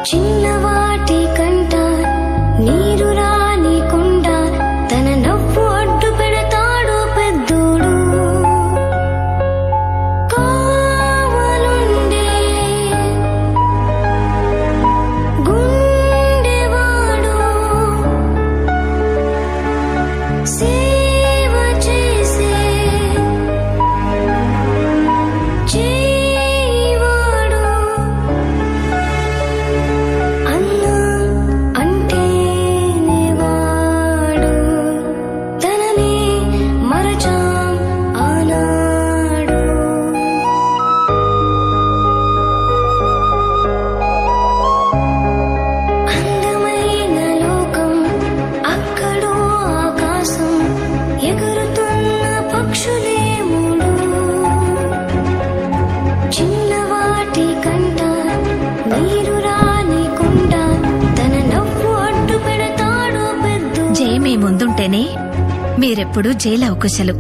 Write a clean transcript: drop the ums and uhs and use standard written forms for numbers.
చిన్నవాటి కంట నీరు రానికుండా తన నవ్వు అడ్డు పెడతాడు పెద్దోడు. కావలుండే గుండెవాడు సేవ చేసే చేయివాడు. అన్న అంటేనే వాడు తననే మరచాం ఆనాడు. అందమైన లోకం అక్కడో ఆకాశం ఎగురుతున్న పక్షులే మూడు. చిన్నవాటి కంట నీరు రానికుండా తన నవ్వు అడ్డు పెడతాడు పెద్ద. జయ మీ ముందుంటేనే మీరెప్పుడు జైలు అవకుశలు.